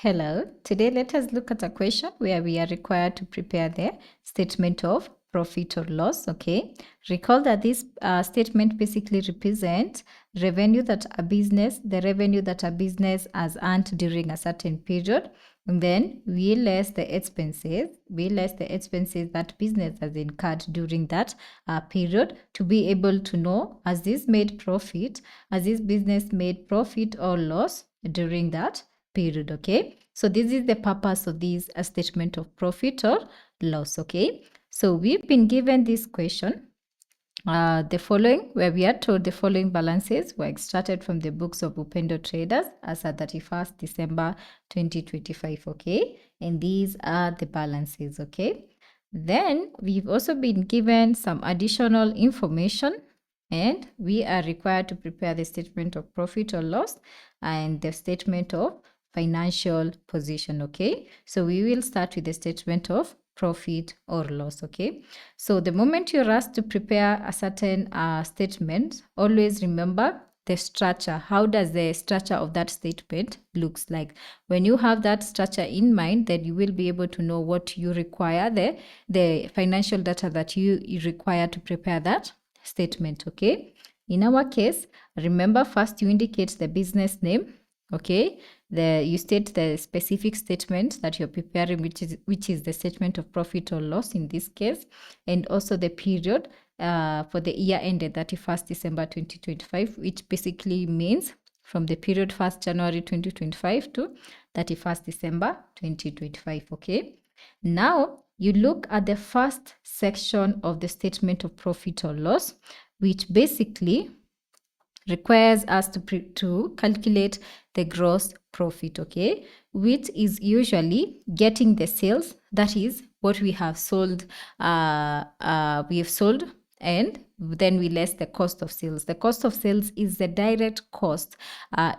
Hello, today let us look at a question where we are required to prepare the statement of profit or loss, okay? Recall that this statement basically represents the revenue that a business has earned during a certain period, and then we less the expenses that business has incurred during that period to be able to know has this business made profit or loss during that period. Okay, so this is the purpose of this statement of profit or loss. Okay, so we've been given this question, the following, where we are told the following balances were extracted from the books of Upendo Traders as at 31st December 2025. Okay, and these are the balances. Okay, then we've also been given some additional information, and we are required to prepare the statement of profit or loss and the statement of financial position. Okay, so we will start with the statement of profit or loss. Okay, so the moment you're asked to prepare a certain statement, always remember the structure. How does the structure of that statement looks like? When you have that structure in mind, then you will be able to know what you require, the financial data that you require to prepare that statement. Okay, in our case, remember, first you indicate the business name. Okay, you state the specific statement that you're preparing, which is the statement of profit or loss in this case, and also the period for the year ended 31st December 2025, which basically means from the period 1st January 2025 to 31st December 2025. Okay, now you look at the first section of the statement of profit or loss, which basically requires us to calculate the gross profit, okay, which is usually getting the sales, that is what we have sold, and then we less the cost of sales. The cost of sales is the direct cost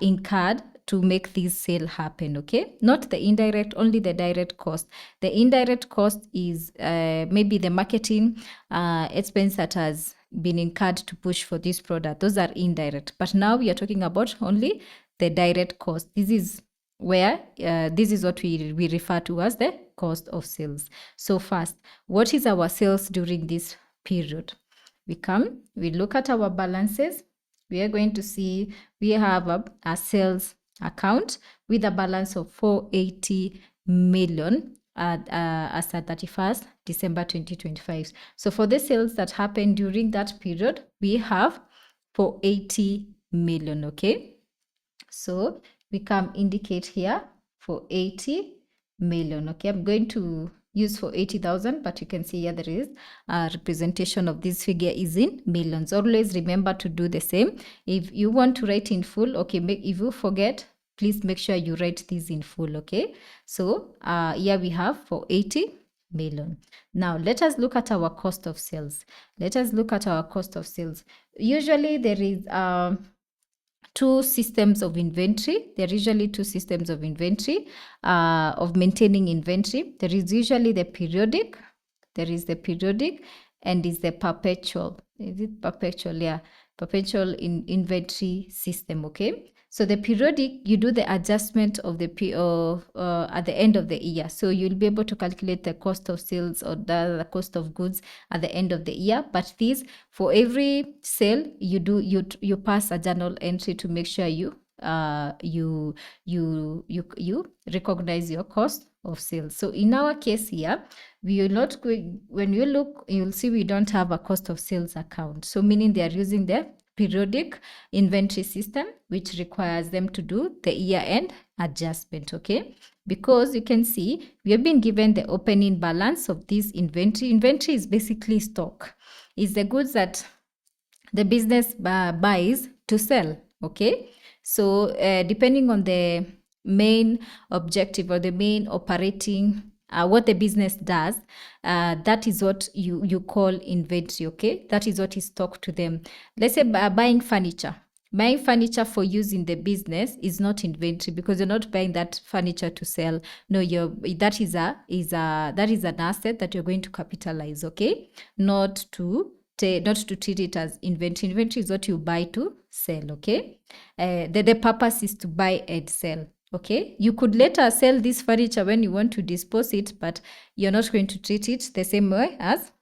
incurred to make this sale happen. Okay, not the indirect, only the direct cost. The indirect cost is maybe the marketing expense that has been incurred to push for this product. Those are indirect, but now we are talking about only the direct cost. This is where this is what we refer to as the cost of sales. So first, what is our sales during this period? We look at our balances. We are going to see we have a sales account with a balance of 480 million as at 31st December 2025. So for the sales that happened during that period, we have 480 million. Okay, so we can indicate here for 80 million. Okay, I'm going to use for 80,000, but you can see here there is a representation of this figure is in millions. Always remember to do the same. If you want to write in full, okay, if you forget, please make sure you write this in full. Okay, so here we have for 80 million. Now let us look at our cost of sales. Usually there is two systems of inventory. There are usually two systems of inventory, of maintaining inventory. There is usually the periodic, and is the perpetual. Is it perpetual? Yeah, perpetual inventory system. Okay, so the periodic, you do the adjustment of the at the end of the year. So you'll be able to calculate the cost of sales or the cost of goods at the end of the year. But this, for every sale you pass a journal entry to make sure you recognize your cost of sales. So in our case here, we will not going, when you look, you'll see we don't have a cost of sales account. So meaning they are using the periodic inventory system, which requires them to do the year-end adjustment. Okay, because you can see we have been given the opening balance of this inventory. Inventory is basically stock. It's the goods that the business buys to sell. Okay, so depending on the main objective or the main operating what the business does, that is what you call inventory. Okay, that is what is stock to them. Let's say buying furniture. Buying furniture for use in the business is not inventory, because you're not buying that furniture to sell. No, that is an asset that you're going to capitalize. Okay, not to treat it as inventory. Inventory is what you buy to sell. Okay, the purpose is to buy and sell. Okay, you could later sell this furniture when you want to dispose it, but you're not going to treat it the same way as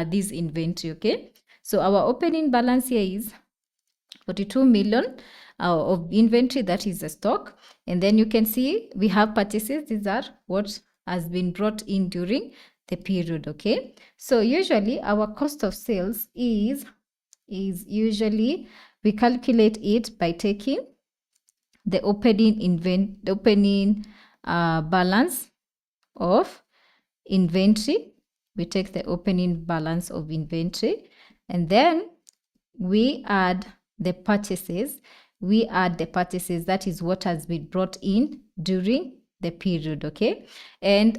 this inventory. Okay, so our opening balance here is 42 million of inventory, that is the stock. And then you can see we have purchases. These are what has been brought in during the period. Okay, so usually our cost of sales is usually we calculate it by taking the opening balance of inventory. We take the opening balance of inventory, and then we add the purchases. That is what has been brought in during the period. Okay, and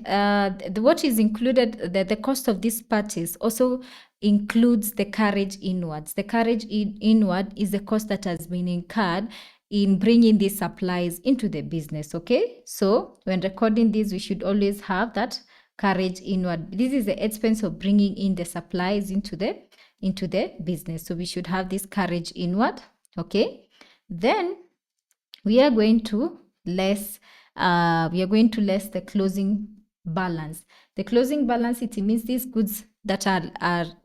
what is included, the cost of this purchase also includes the carriage inwards. The carriage inward is the cost that has been incurred in bringing these supplies into the business. Okay, so when recording this, we should always have that carriage inward. This is the expense of bringing in the supplies into the business. So we should have this carriage inward. Okay, then we are going to less the closing balance. The closing balance, it means these goods that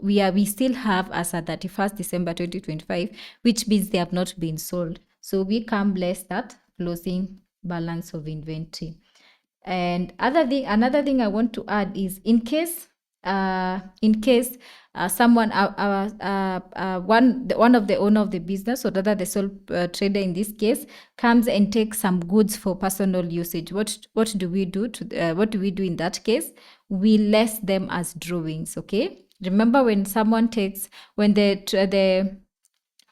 we still have as at 31st December 2025, which means they have not been sold. So we can less that closing balance of inventory. And another thing I want to add is in case someone one of the owner of the business, or rather the sole trader in this case, comes and takes some goods for personal usage, what do we do in that case? We less them as drawings. Okay, remember, when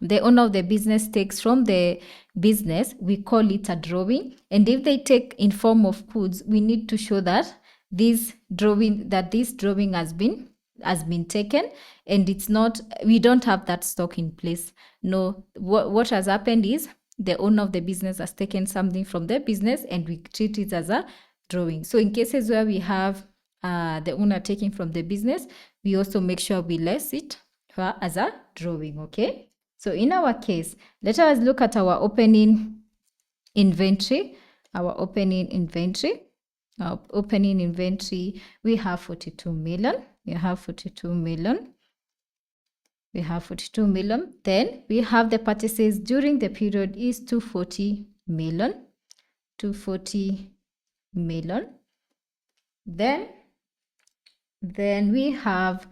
the owner of the business takes from the business, we call it a drawing. And if they take in form of goods, we need to show that this drawing has been taken, and we don't have that stock in place. No, what has happened is the owner of the business has taken something from the business, and we treat it as a drawing. So in cases where we have the owner taking from the business, we also make sure we less it as a drawing. Okay, so in our case, let us look at our opening inventory. Our opening inventory, we have 42 million. We have 42 million. Then we have the purchases during the period is 240 million. 240 million. Then we have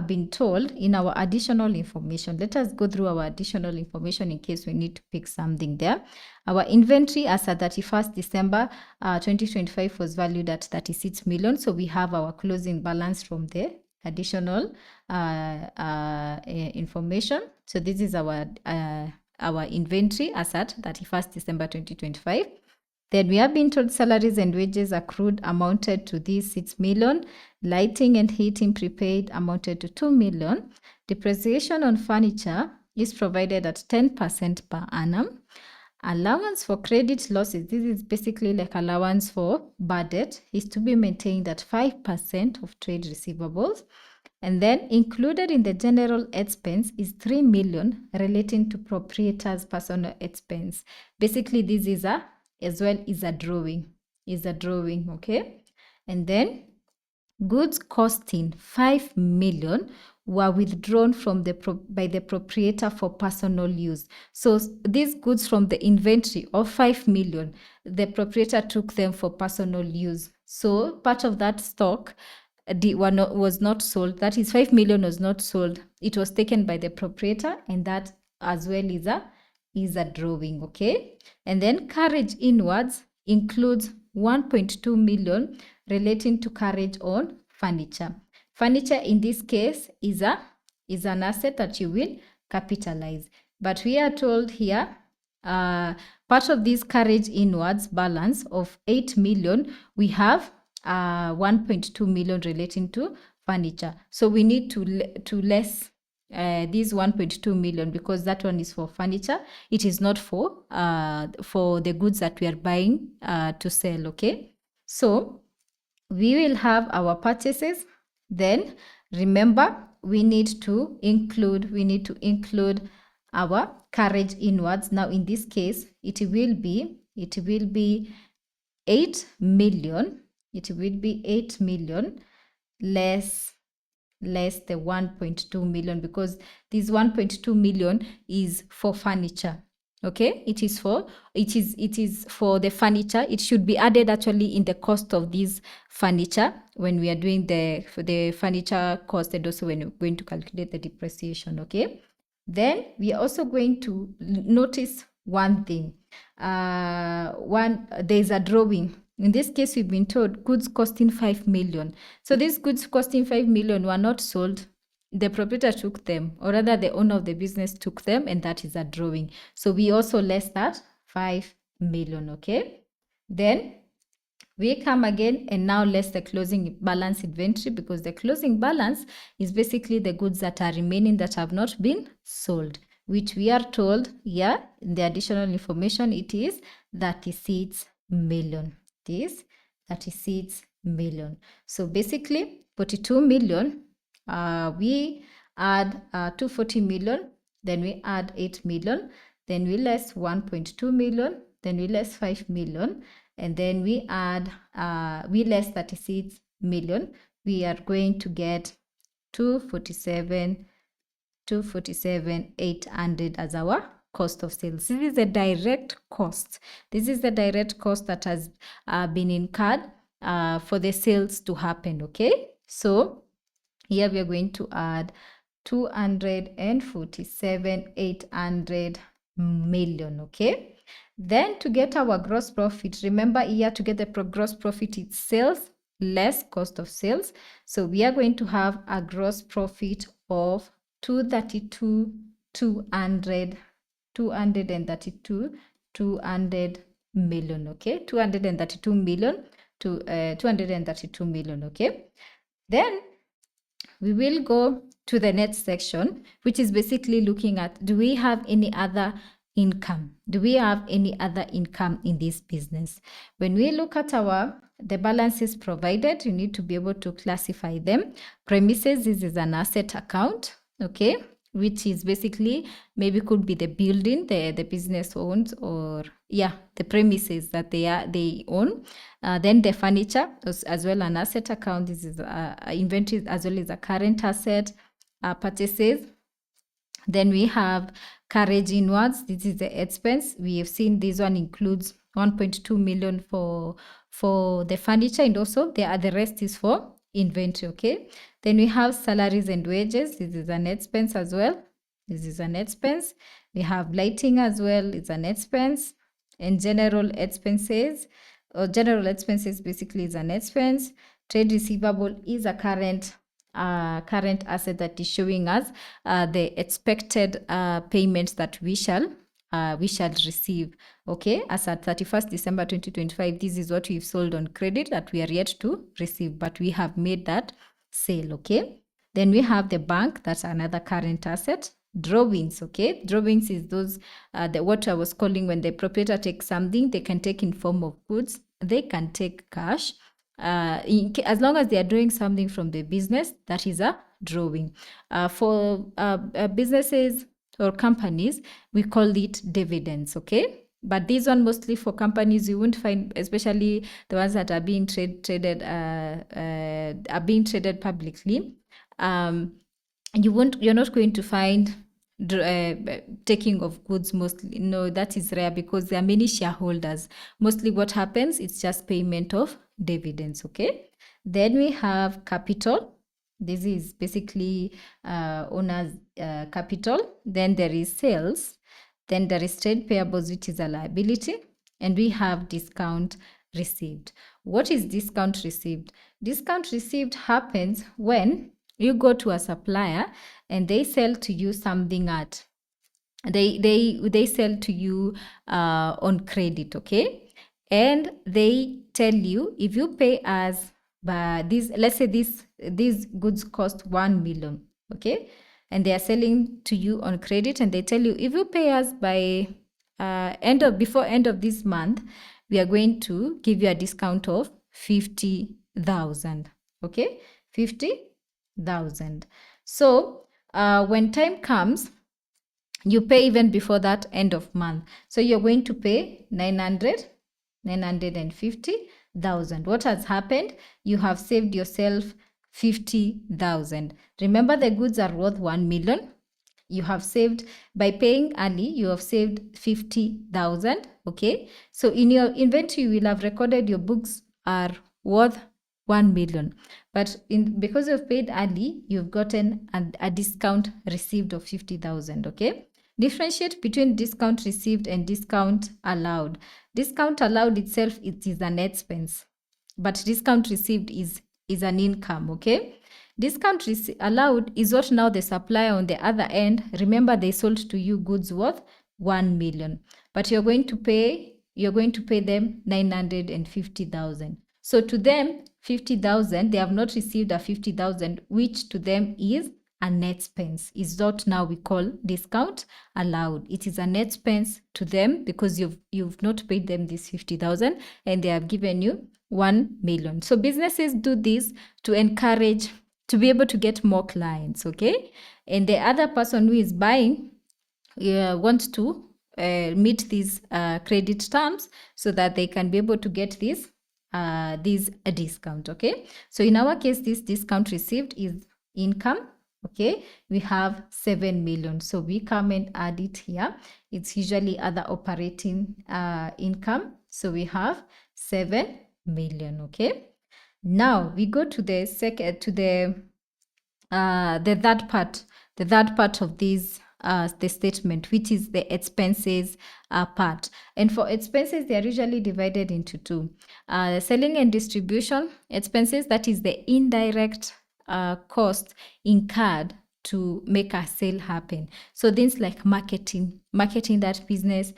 been told in our additional information. Let us go through our additional information in case we need to pick something there. Our inventory as at 31st December 2025 was valued at 36 million. So we have our closing balance from the additional information. So this is our inventory as at 31st December 2025. Then we have been told salaries and wages accrued amounted to these 6 million. Lighting and heating prepaid amounted to 2 million. Depreciation on furniture is provided at 10% per annum. Allowance for credit losses, this is basically like allowance for bad debt, is to be maintained at 5% of trade receivables. And then included in the general expense is 3 million relating to proprietor's personal expense. Basically, this is a drawing. Okay, and then goods costing 5 million were withdrawn by the proprietor for personal use. So these goods from the inventory of 5 million, the proprietor took them for personal use. So part of that stock was not sold. That is, 5 million was not sold. It was taken by the proprietor, and that as well is a drawing. Okay, and then carriage inwards includes 1.2 million relating to carriage on furniture. Furniture in this case is an asset that you will capitalize. But we are told here, part of this carriage inwards balance of 8 million, we have 1.2 million relating to furniture. So we need to less this 1.2 million, because that one is for furniture. It is not for the goods that we are buying to sell. Okay, so we will have our purchases. Then remember, we need to include our carriage inwards. Now in this case, it will be 8 million. It will be 8 million less the 1.2 million, because this 1.2 million is for furniture. Okay, it is for the furniture. It should be added actually in the cost of this furniture when we are doing the furniture cost, and also when we're going to calculate the depreciation. Okay, then we are also going to notice one thing. There's a drawing. In this case, we've been told goods costing 5 million. So these goods costing 5 million were not sold. The proprietor took them, or rather the owner of the business took them, and that is a drawing. So we also less that 5 million, okay? Then we come again and now less the closing balance inventory, because the closing balance is basically the goods that are remaining that have not been sold, which we are told here in the additional information it is 36 million. This 36 million. So basically 42 million, we add 240 million, then we add 8 million, then we less 1.2 million, then we less 5 million, and then we add we less 36 million. We are going to get 247,800 as our cost of sales. This is the direct cost. This is the direct cost that has been incurred for the sales to happen. Okay, so here we are going to add 247,800 million. Okay, then to get our gross profit, remember here to get the gross profit, it's sales less cost of sales. So we are going to have a gross profit of 232 million. Okay, 232 million to 232 million. Okay, then we will go to the next section, which is basically looking at, do we have any other income? Do we have any other income in this business? When we look at the balances provided, you need to be able to classify them. Premises, this is an asset account, okay, which is basically maybe could be the building the business owns, or the premises that they own. Then the furniture as well, an asset account. This is inventory as well as a current asset. Purchases. Then we have carriage inwards. This is the expense. We have seen this one includes 1.2 million for the furniture, and also the rest is for inventory. Okay, then we have salaries and wages. This is an expense as well. This is an expense. We have lighting as well. It's an expense. And general expenses, or general expenses basically is an expense. Trade receivable is a current asset that is showing us the expected payments that we shall receive. Okay, as at 31st December 2025, this is what we've sold on credit that we are yet to receive, but we have made that sale. Okay, then we have the bank. That's another current asset. Drawings. Okay, drawings is those what I was calling when the proprietor takes something. They can take in form of goods, they can take cash. As long as they are doing something from the business, that is a drawing. For businesses or companies, we call it dividends. Okay, but this one mostly for companies, you won't find, especially the ones that are being traded publicly. You're not going to find taking of goods mostly. No, that is rare because there are many shareholders. Mostly what happens, it's just payment of dividends. Okay, then we have capital. This is basically owner's capital. Then there is sales. Then there is trade payables, which is a liability. And we have discount received. What is discount received? Discount received happens when you go to a supplier and they sell to you something at they sell to you on credit. Okay, and they tell you, if you pay us by this, let's say these goods cost 1 million. Okay, and they are selling to you on credit, and they tell you, if you pay us by before end of this month, we are going to give you a discount of 50,000. Okay, 50,000. So when time comes, you pay even before that end of month. So you're going to pay 950,000. What has happened? You have saved yourself 50,000. Remember, the goods are worth 1 million. You have saved, by paying early, you have saved 50,000. Okay. So in your inventory, you will have recorded your books are worth 1 million. But because you've paid early, you've gotten a discount received of 50,000. Okay. Differentiate between discount received and discount allowed. Discount allowed itself, it is an expense, but discount received is an income. Okay. Discount allowed is what now the supplier on the other end, remember they sold to you goods worth 1 million, but you're going to pay them 950,000. So to them, 50,000, they have not received a 50,000, which to them is a net expense. Is what now we call discount allowed. It is a net expense to them because you've not paid them this 50,000 and they have given you 1 million. So businesses do this to encourage, to be able to get more clients. Okay. And the other person who is buying wants to meet these credit terms so that they can be able to get this discount. Okay. So in our case, this discount received is income. Okay, we have 7 million. So we come and add it here. It's usually other operating income. So we have 7 million. Okay. Now we go to the second, to the third part of this the statement, which is the expenses part. And for expenses, they are usually divided into two. Selling and distribution expenses, that is the indirect cost incurred to make a sale happen. So things like marketing that business,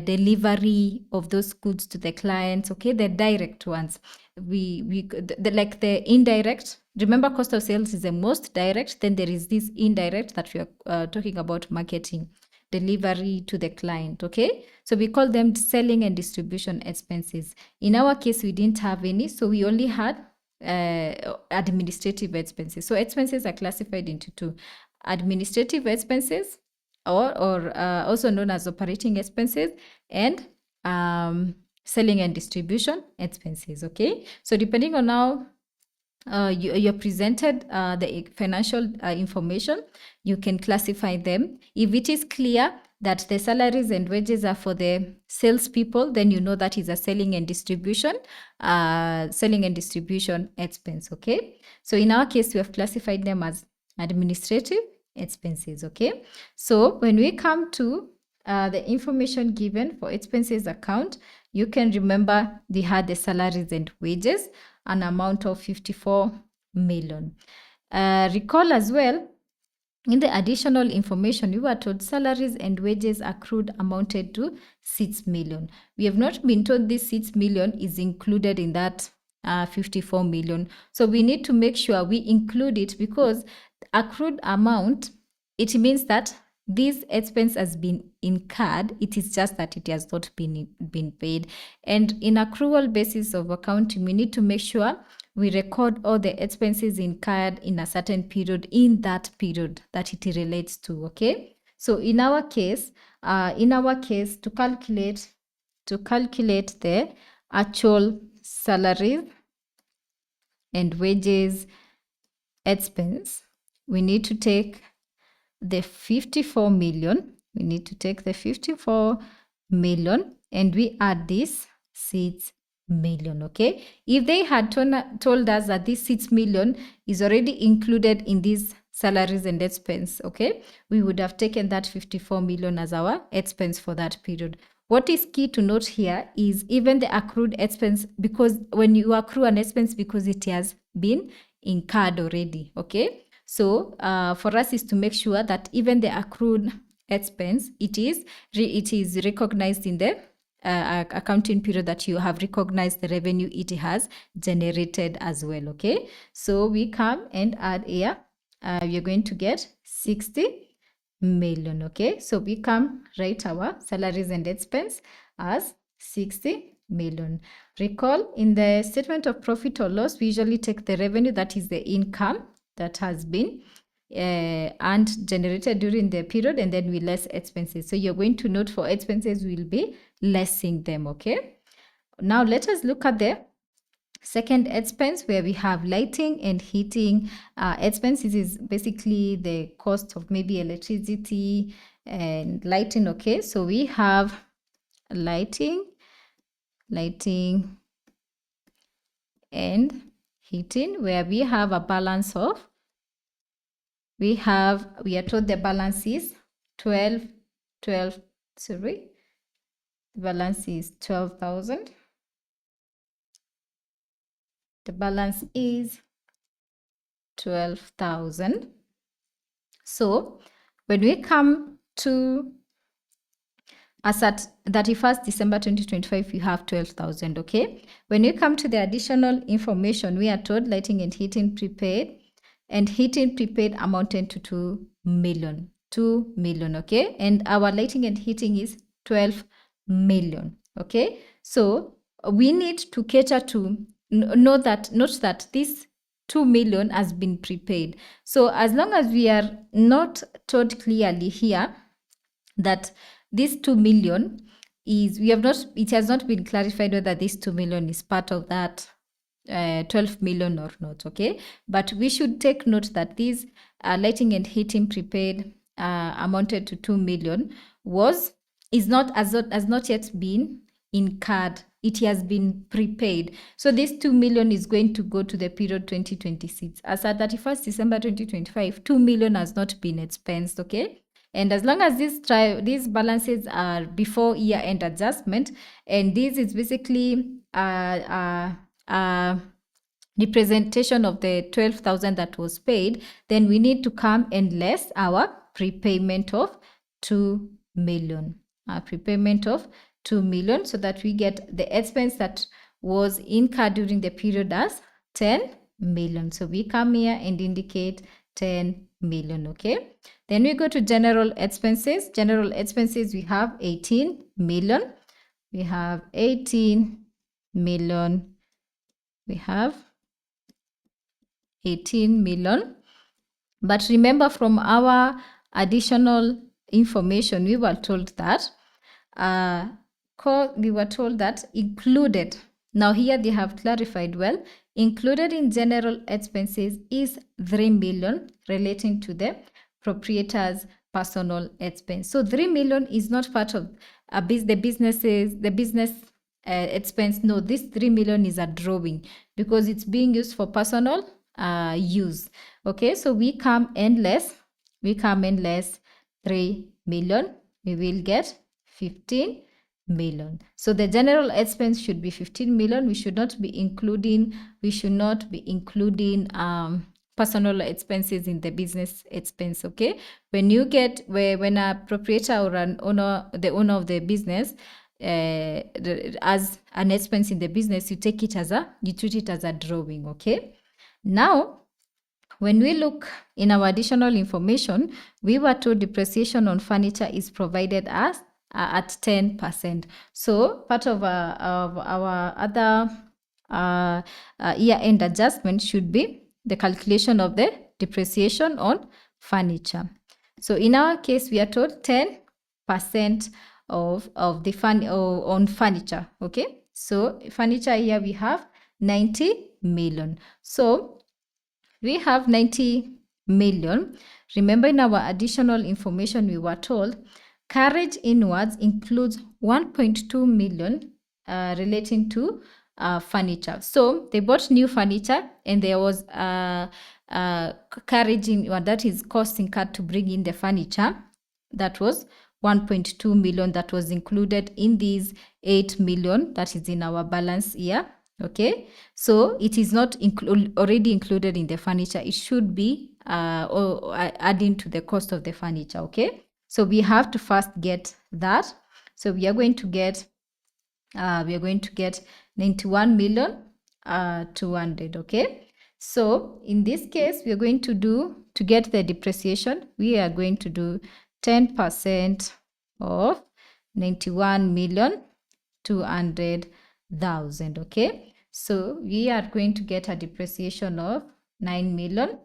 delivery of those goods to the clients. Okay, the direct ones. Like the indirect. Remember, cost of sales is the most direct. Then there is this indirect that we are talking about, marketing, delivery to the client. Okay, so we call them selling and distribution expenses. In our case, we didn't have any, so we only had administrative expenses. So expenses are classified into two: administrative expenses, or also known as operating expenses, and selling and distribution expenses. Okay, so depending on how you're presented the financial information, you can classify them. If it is clear that the salaries and wages are for the salespeople, then you know that is a selling and distribution expense. Okay, so in our case, we have classified them as administrative expenses. Okay, so when we come to the information given for expenses account, you can remember they had the salaries and wages, an amount of 54 million. Recall as well, in the additional information, we were told salaries and wages accrued amounted to 6 million. We have not been told this 6 million is included in that 54 million. So we need to make sure we include it, because accrued amount, it means that this expense has been incurred. It is just that it has not been paid. And in accrual basis of accounting, we need to make sure we record all the expenses incurred in a certain period, in that period that it relates to. Okay, so in our case, to calculate the actual salaries and wages expense, we need to take the 54 million. We need to take the 54 million and we add this 6 million. Okay, if they had told us that this 6 million is already included in these salaries and expense, okay, we would have taken that 54 million as our expense for that period. What is key to note here is even the accrued expense, because when you accrue an expense, because it has been incurred already. Okay, so for us is to make sure that even the accrued expense, it is recognized in the accounting period, that you have recognized the revenue it has generated as well. Okay, so we come and add here, we're going to get 60 million. Okay, so we come write our salaries and expense as 60 million. Recall, in the statement of profit or loss, we usually take the revenue, that is the income that has been and generated during the period, and then we less expenses. So you're going to note for expenses, we'll be lessing them, okay? Now let us look at the second expense, where we have lighting and heating expenses. Is basically the cost of maybe electricity and lighting, okay? So we have lighting and heating, where we have a balance of, we are told the balance is 12, sorry, the balance is 12,000. The balance is 12,000. So when we come to as at 31st December 2025, we have 12,000, okay? When we come to the additional information, we are told lighting and heating prepaid, and heating prepaid amounted to 2 million. 2 million, okay? And our lighting and heating is 12 million, okay? So we need to cater to, note that this 2 million has been prepaid. So as long as we are not told clearly here that this 2 million is, it has not been clarified whether this 2 million is part of that 12 million or not, okay? But we should take note that this lighting and heating prepaid amounted to 2 million has not yet been incurred. It has been prepaid. So this 2 million is going to go to the period 2026. As at 31st December 2025, 2 million has not been expensed, okay? And as long as these balances are before year-end adjustment, and this is basically representation of the 12,000 that was paid, then we need to come and less our prepayment of 2 million. Prepayment of 2 million, so that we get the expense that was incurred during the period as 10 million. So we come here and indicate 10 million, okay? Then we go to general expenses. General expenses, we have 18 million. We have 18 million. We have 18 million. But remember, from our additional information, we were told that included. Now here they have clarified well. Included in general expenses is 3 million relating to the proprietor's personal expense. So 3 million is not part of the business expense. No, this 3 million is a drawing because it's being used for personal use. Okay, so we come and less 3 million, we will get 15 million. So the general expense should be 15 million. We should not be including personal expenses in the business expense, okay? When a proprietor or the owner of the business as an expense in the business, you treat it as a drawing, okay? Now, when we look in our additional information, we were told depreciation on furniture is provided as at 10%. So part of our other year-end adjustment should be the calculation of the depreciation on furniture. So in our case, we are told 10% of the on furniture. Okay, so furniture here we have 90 million. So we have 90 million. Remember, in our additional information, we were told carriage inwards includes 1.2 million relating to furniture. So they bought new furniture and there was carriage inward, that is cost incurred to bring in the furniture. That was 1.2 million that was included in these 8 million that is in our balance here. Okay, so it is not already included in the furniture. It should be adding to the cost of the furniture. Okay, so we have to first get that. So we are going to get 91 million 200. Okay, so in this case, we are going to get the depreciation, we are going to do 10% of 91 million 200,000. Okay, so we are going to get a depreciation of 9 million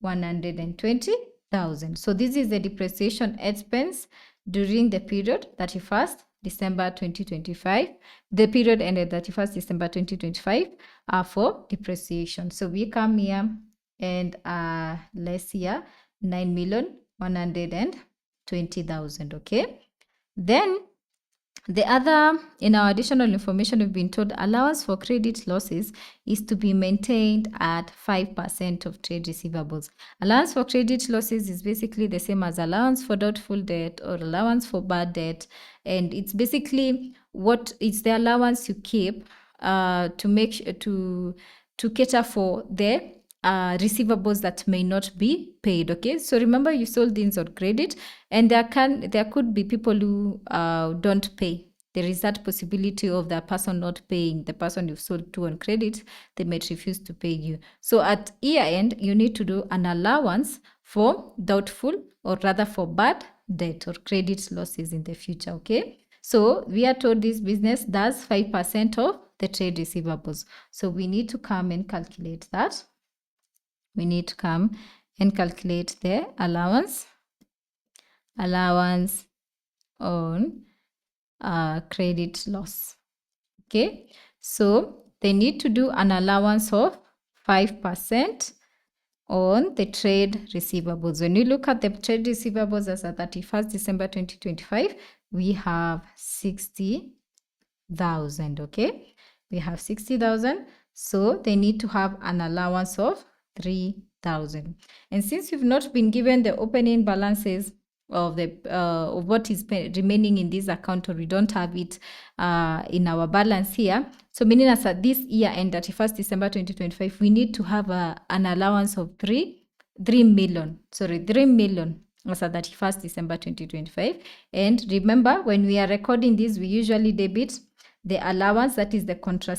120,000. So this is the depreciation expense during the period 31st December 2025. The period ended 31st December 2025 for depreciation. So we come here and less here 9,120,000. Okay. Then the other, in our additional information, we've been told allowance for credit losses is to be maintained at 5% of trade receivables. Allowance for credit losses is basically the same as allowance for doubtful debt or allowance for bad debt. And it's basically what it's the allowance you keep to cater for the receivables that may not be paid. Okay, so remember you sold things on credit, and there could be people who don't pay. There is that possibility of the person not paying, the person you've sold to on credit, they might refuse to pay you. So at year end, you need to do an allowance for doubtful, or rather for bad debt or credit losses in the future. Okay, so we are told this business does 5% of the trade receivables. So we need to come and calculate that. We need to come and calculate the allowance on credit loss. Okay, so they need to do an allowance of 5% on the trade receivables. When you look at the trade receivables as at 31st December 2025, we have 60,000. Okay, we have 60,000. So they need to have an allowance of 3,000. And since you've not been given the opening balances of the of what is remaining in this account, or we don't have it in our balance here, so meaning as at this year end 31st December 2025, we need to have an allowance of 3 million as at 31st December 2025. And remember, when we are recording this, we usually debit the allowance, that is the contra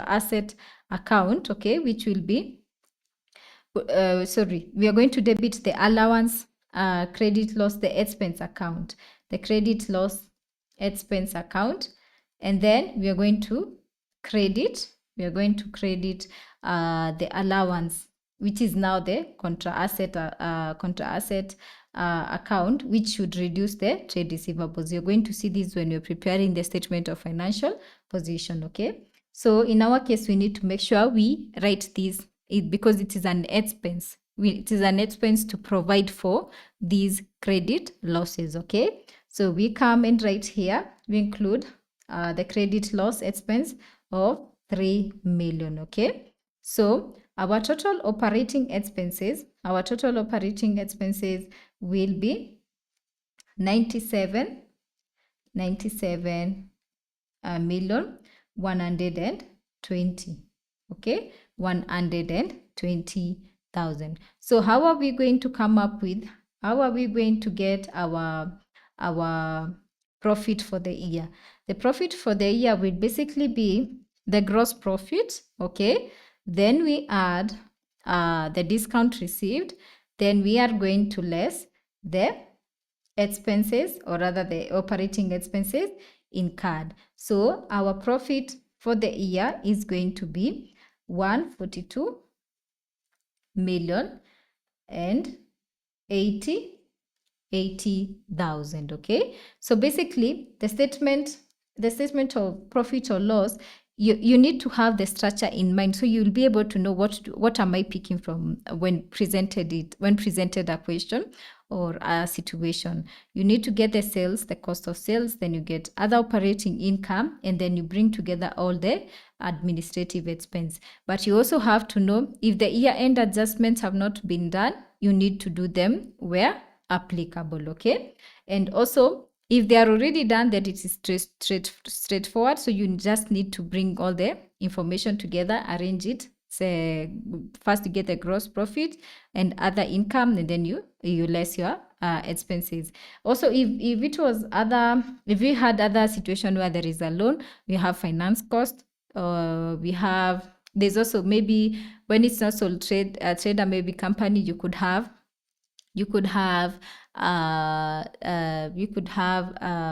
asset account, okay, which will be we are going to debit the allowance credit loss, the expense account, the credit loss expense account, and then we are going to credit the allowance, which is now the contra asset account, which should reduce the trade receivables. You're going to see this when you're preparing the statement of financial position. Okay, so in our case, we need to make sure we write this because it is an expense. It is an expense to provide for these credit losses. Okay, so we come and write here, we include the credit loss expense of 3 million. Okay, so our total operating expenses will be 97,120. Okay, 120,000. So how are we going to come up with, how are we going to get our profit for the year? The profit for the year will basically be the gross profit. Okay, then we add the discount received, then we are going to less the expenses, or rather the operating expenses incurred. So our profit for the year is going to be 142,080,000. Okay, so basically the statement of profit or loss, you need to have the structure in mind, so you'll be able to know what am I picking from when presented a question or a situation. You need to get the sales, the cost of sales, then you get other operating income, and then you bring together all the administrative expense. But you also have to know if the year-end adjustments have not been done, you need to do them where applicable. Okay, and also if they are already done, then it is straightforward. So you just need to bring all the information together, arrange it. Say first you get the gross profit and other income, and then you less your expenses. Also, if we had other situation where there is a loan, we have finance cost. There's also maybe when it's not sole trader, maybe company, you could have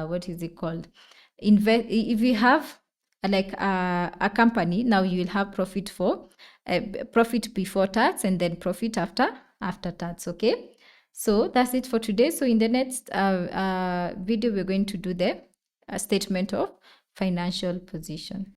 what is it called? If you have like a company, now you will have profit for profit before tax and then profit after tax. Okay, so that's it for today. So in the next video, we're going to do the statement of financial position.